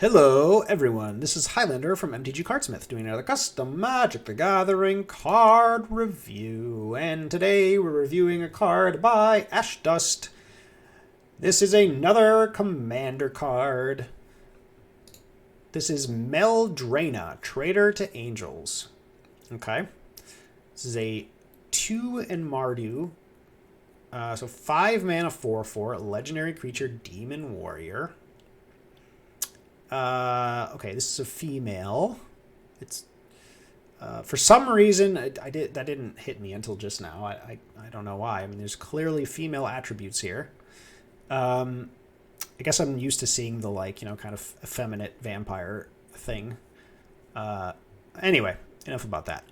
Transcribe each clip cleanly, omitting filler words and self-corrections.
Hello everyone, this is Highlander from MTG Cardsmith doing another custom Magic the Gathering card review. And today we're reviewing a card by Ashdust. This is another commander card. This is Meldraina, Traitor to Angels. Okay. This is a 2 in Mardu. So 5 mana 4/4, legendary creature, Demon Warrior. Okay, this is a female. It's for some reason that didn't hit me until just now. I don't know why. I mean, there's clearly female attributes here. I guess I'm used to seeing the kind of effeminate vampire thing. Anyway, enough about that.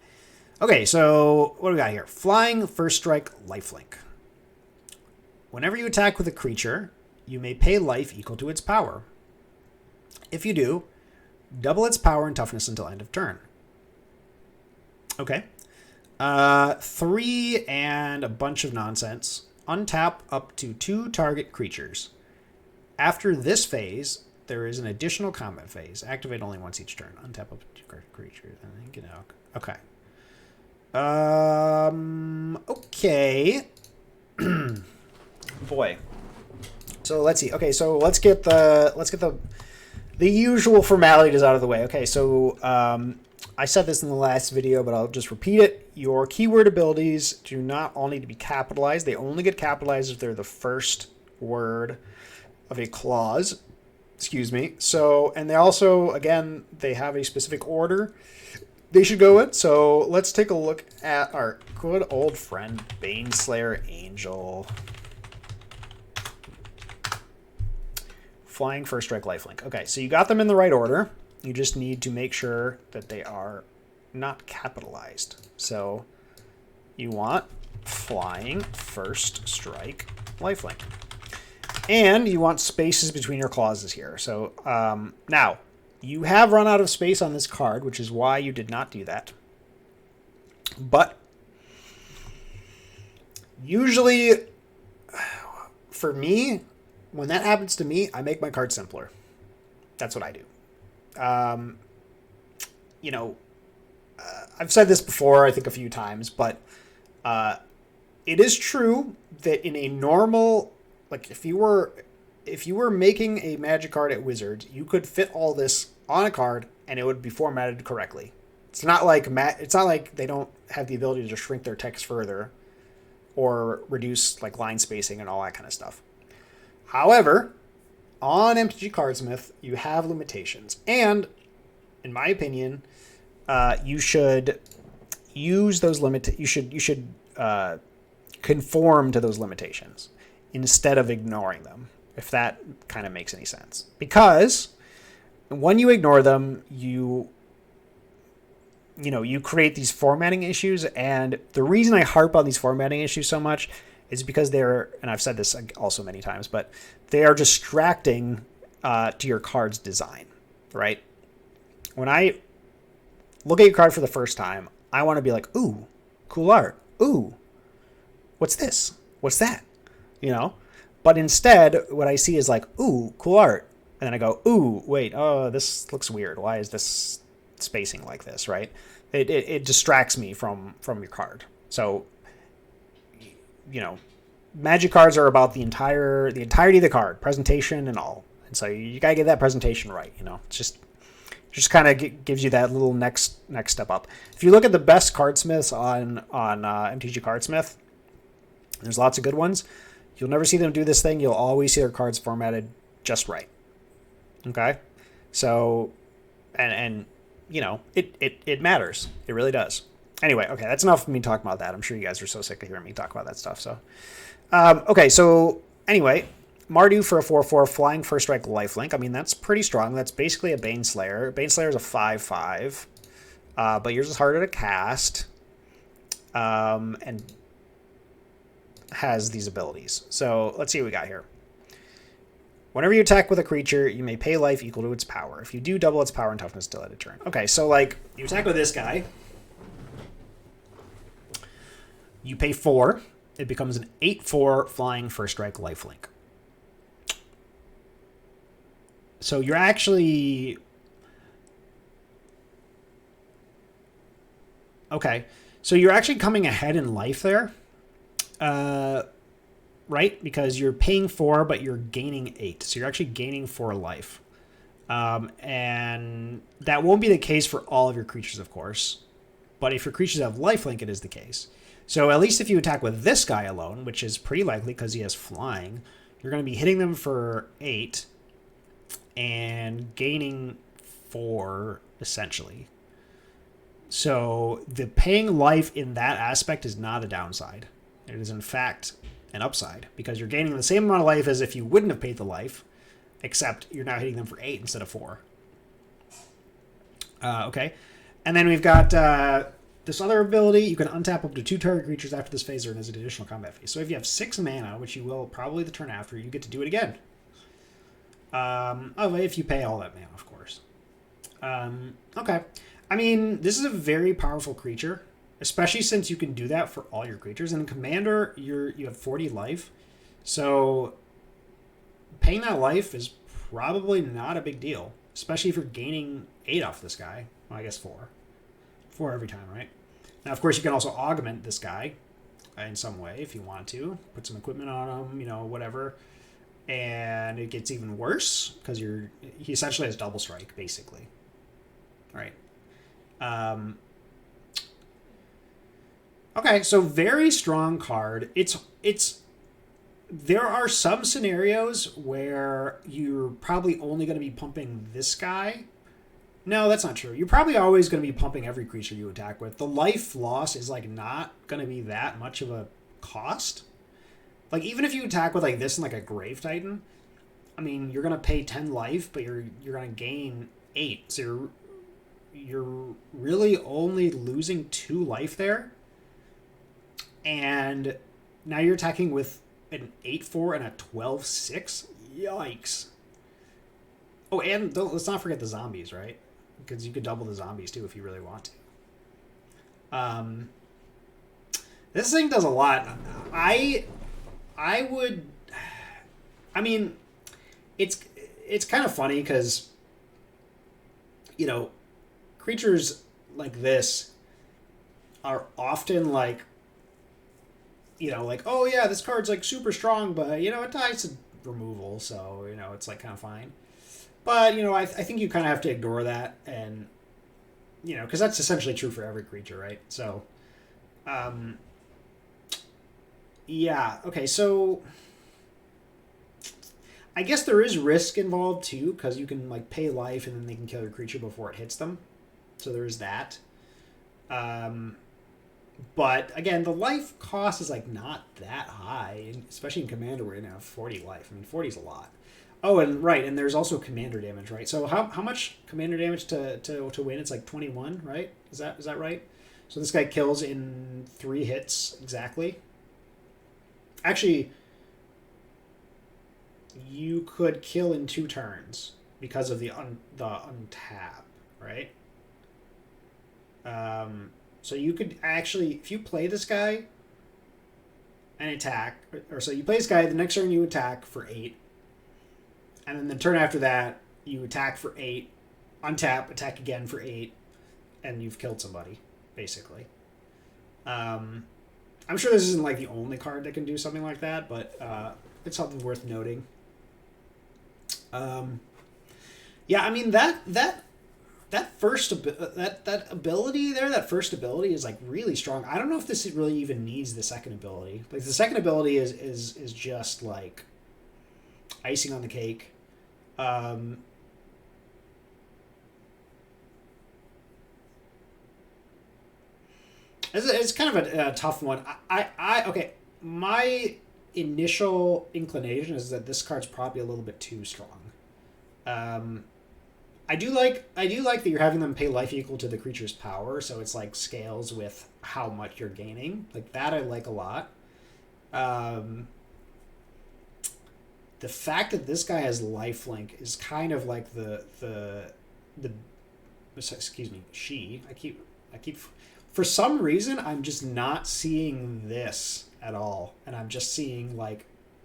Okay, so what do we got here? Flying, first strike, lifelink. Whenever you attack with a creature, you may pay life equal to its power. If you do, double its power and toughness until end of turn. Okay. 3 and a bunch of nonsense. Untap up to 2 target creatures. After this phase, there is an additional combat phase. Activate only once each turn. Untap up to 2 target creatures. Get out. Okay. Okay. Boy. So let's see. Okay, so let's get the usual formalities out of the way. Okay, so I said this in the last video, but I'll just repeat it. Your keyword abilities do not all need to be capitalized. They only get capitalized if they're the first word of a clause. Excuse me. So, and they also, again, they have a specific order they should go in. So let's take a look at our good old friend, Baneslayer Angel. Flying, first strike, lifelink. Okay, so you got them in the right order. You just need to make sure that they are not capitalized. So you want flying, first strike, lifelink. And you want spaces between your clauses here. So now, you have run out of space on this card, which is why you did not do that. But usually, for me, when that happens to me, I make my card simpler. That's what I do. I've said this before, I think a few times, but it is true that in a normal, if you were making a Magic card at Wizards, you could fit all this on a card and it would be formatted correctly. It's not like they don't have the ability to shrink their text further or reduce line spacing and all that kind of stuff. However, on MTG Cardsmith, you have limitations, and in my opinion, you should use those You should conform to those limitations instead of ignoring them, if that kind of makes any sense. Because when you ignore them, you create these formatting issues, and the reason I harp on these formatting issues so much is because they're, and I've said this also many times, but they are distracting to your card's design, right? When I look at your card for the first time, I want to be like, ooh, cool art. Ooh, what's this? What's that? But instead, what I see is ooh, cool art. And then I go, ooh, wait, oh, this looks weird. Why is this spacing like this, right? It distracts me from your card. So, Magic cards are about the entirety of the card, presentation and all. And so you gotta get that presentation right. It's just kind of gives you that little next step up. If you look at the best cardsmiths on MTG Cardsmith, there's lots of good ones. You'll never see them do this thing. You'll always see their cards formatted just right. Okay, so and it matters. It really does. Anyway, okay, that's enough of me talking about that. I'm sure you guys are so sick of hearing me talk about that stuff. So, okay, so anyway, Mardu for a 4/4, flying, first strike, lifelink. I mean, that's pretty strong. That's basically a Baneslayer. Baneslayer is a 5/5, but yours is harder to cast, and has these abilities. So let's see what we got here. Whenever you attack with a creature, you may pay life equal to its power. If you do, double its power and toughness till end of turn. Okay, so you attack with this guy. You pay 4. It becomes an 8/4 flying first strike lifelink. So you're actually... Okay. So you're actually coming ahead in life there. Right? Because you're paying 4, but you're gaining 8. So you're actually gaining 4 life. And that won't be the case for all of your creatures, of course. But if your creatures have lifelink, it is the case. So at least if you attack with this guy alone, which is pretty likely because he has flying, you're going to be hitting them for 8 and gaining 4, essentially. So the paying life in that aspect is not a downside. It is, in fact, an upside, because you're gaining the same amount of life as if you wouldn't have paid the life, except you're now hitting them for 8 instead of 4. Okay. And then we've got this other ability. You can untap up to 2 target creatures after this phase or as an additional combat phase. So if you have 6 mana, which you will probably the turn after, you get to do it again. If you pay all that mana, of course. Okay. I mean, this is a very powerful creature, especially since you can do that for all your creatures. And in Commander, you have 40 life. So paying that life is probably not a big deal, especially if you're gaining 8 off this guy. Well, I guess 4. 4 every time, right? Now, of course, you can also augment this guy in some way if you want to. Put some equipment on him, whatever. And it gets even worse because he essentially has double strike, basically. All right. Okay, so very strong card. There are some scenarios where you're probably only going to be pumping this guy. No, that's not true. You're probably always going to be pumping every creature you attack with. The life loss is not going to be that much of a cost. Even if you attack with this and a Grave Titan, I mean, you're going to pay 10 life, but you're going to gain 8. So you're really only losing 2 life there. And now you're attacking with an 8-4 and a 12-6. Yikes. Oh, and let's not forget the zombies, right? Because you could double the zombies too if you really want to. This thing does a lot. I mean, it's kind of funny because, creatures like this are often oh yeah, this card's super strong, but it dies to removal, so it's kind of fine. But I think you kind of have to ignore that, and because that's essentially true for every creature, right? So, yeah, okay, so I guess there is risk involved too, because you can pay life and then they can kill your creature before it hits them. So there is that. But again, the life cost is not that high, especially in Commander where you have 40 life. I mean, 40 is a lot. Oh, and right, and there's also Commander damage, right? So how much Commander damage to win? It's 21, right? Is that right? So this guy kills in 3 hits exactly. Actually, you could kill in 2 turns because of the untap, right? So you could actually, if you play this guy and attack, so you play this guy, the next turn you attack for 8, and then the turn after that, you attack for 8, untap, attack again for 8, and you've killed somebody, basically. I'm sure this isn't the only card that can do something like that, but it's something worth noting. Yeah, I mean that first ability there, that first ability is really strong. I don't know if this really even needs the second ability. The second ability is just icing on the cake. It's kind of a tough one. Okay, my initial inclination is that this card's probably a little bit too strong. I do like that you're having them pay life equal to the creature's power, so it's scales with how much you're gaining. That I like a lot. The fact that this guy has lifelink is kind of the excuse me, she. I keep for some reason I'm just not seeing this at all, and I'm just seeing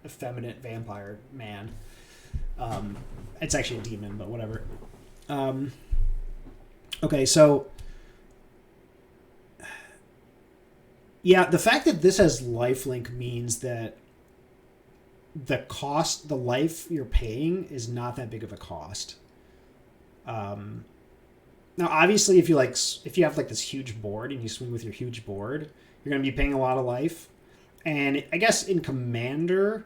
effeminate vampire man. It's actually a demon, but whatever. Okay, so yeah, the fact that this has lifelink means that the life you're paying is not that big of a cost. Now, obviously, if you have like this huge board and you swing with your huge board, you're going to be paying a lot of life. And I guess in Commander,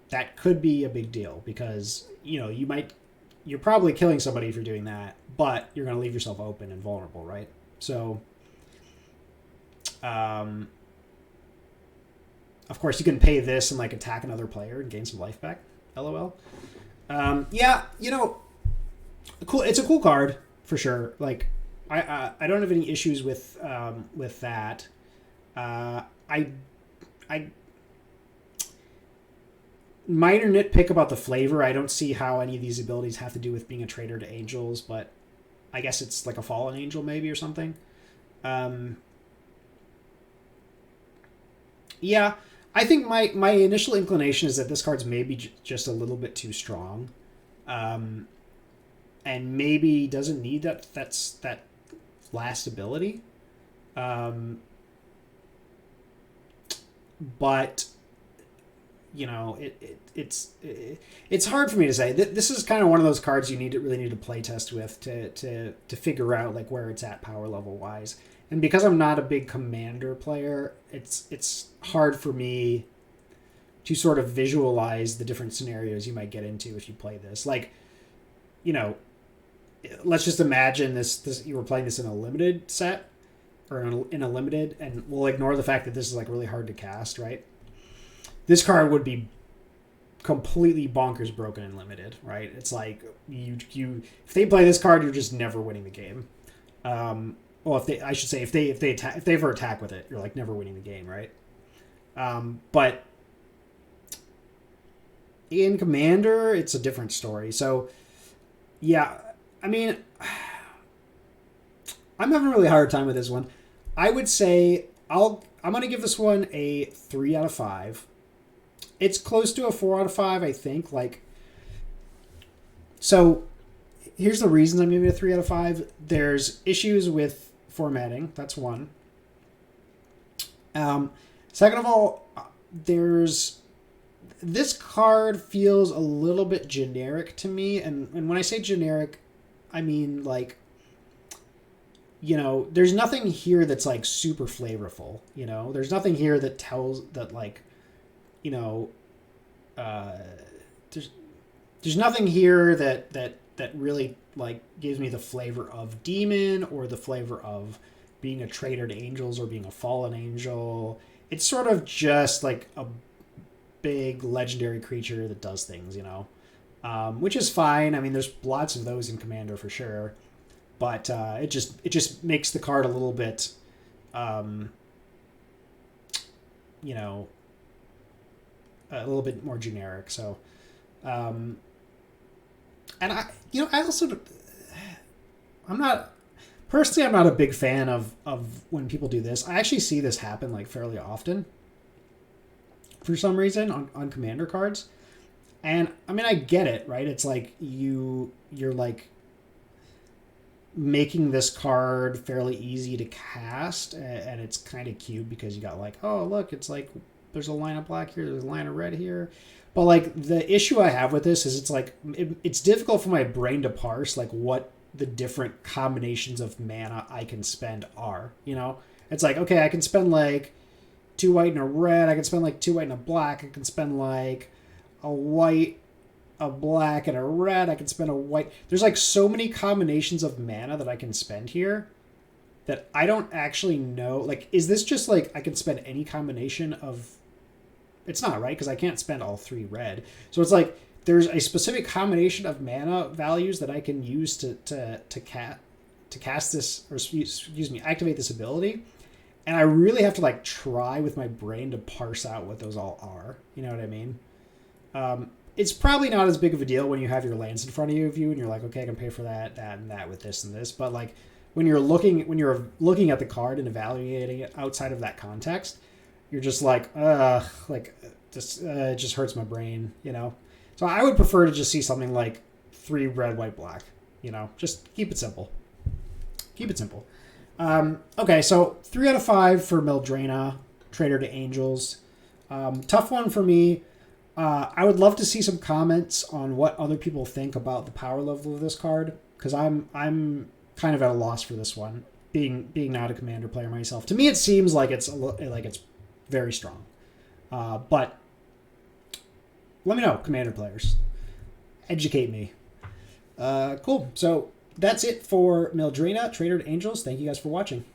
that could be a big deal because you're probably killing somebody if you're doing that, but you're going to leave yourself open and vulnerable, right? So, of course, you can pay this and like attack another player and gain some life back. LOL. Yeah, cool. It's a cool card for sure. Like, I don't have any issues with that. I minor nitpick about the flavor. I don't see how any of these abilities have to do with being a traitor to angels, but I guess it's like a fallen angel maybe or something. Yeah, I think my initial inclination is that this card's maybe just a little bit too strong, and maybe doesn't need that last ability. But it's hard for me to say. This is kind of one of those cards you really need to play test with to figure out like where it's at power level wise. And because I'm not a big Commander player, it's hard for me to sort of visualize the different scenarios you might get into if you play this. Like, let's just imagine this you were playing this in a limited set or in a limited, and we'll ignore the fact that this is like really hard to cast, right? This card would be completely bonkers broken and limited, right? It's like you if they play this card, you're just never winning the game. Well, if they ever attack with it, you're like never winning the game, right? But in Commander, it's a different story. So yeah, I mean, I'm having a really hard time with this one. I would say I'm going to give this one a 3 out of 5. It's close to a 4 out of 5, I think. Like, so here's the reasons I'm giving it a 3 out of 5. There's issues with formatting. That's one. Second of all, this card feels a little bit generic to me. And when I say generic, I mean like, there's nothing here that's like super flavorful. There's nothing here that tells that like, there's nothing here that really like gives me the flavor of demon or the flavor of being a traitor to angels or being a fallen angel. It's sort of just like a big legendary creature that does things, which is fine. I mean, there's lots of those in Commander for sure, but it just makes the card a little bit, a little bit more generic. So, and I also, I'm not a big fan of when people do this. I actually see this happen like fairly often for some reason on Commander cards. And I mean, I get it, right? It's like you're like making this card fairly easy to cast, and it's kind of cute because you got like, oh, look, it's like there's a line of black here, there's a line of red here. But like the issue I have with this is it's like it's difficult for my brain to parse like what the different combinations of mana I can spend are. It's like, okay, I can spend like 2 white and a red, I can spend like 2 white and a black, I can spend like a white, a black, and a red, I can spend a white. There's like so many combinations of mana that I can spend here that I don't actually know. Like, is this just like I can spend any combination of... It's not, right? Because I can't spend all 3 red. So it's like there's a specific combination of mana values that I can use to cast this, or excuse me, activate this ability. And I really have to like try with my brain to parse out what those all are. You know what I mean? It's probably not as big of a deal when you have your lands in front of you and you're like, okay, I can pay for that, and that with this and this. But like when you're looking at the card and evaluating it outside of that context, you're just like, it just hurts my brain, So I would prefer to just see something like 3 red, white, black. You know, just keep it simple. Keep it simple. Okay, so 3 out of 5 for Meldraina, Traitor to Angels. Tough one for me. I would love to see some comments on what other people think about the power level of this card, because I'm kind of at a loss for this one. Being not a commander player myself, to me it seems like it's very strong. But let me know, commander players. Educate me. Cool. So that's it for Meldraina, Traitor to Angels. Thank you guys for watching.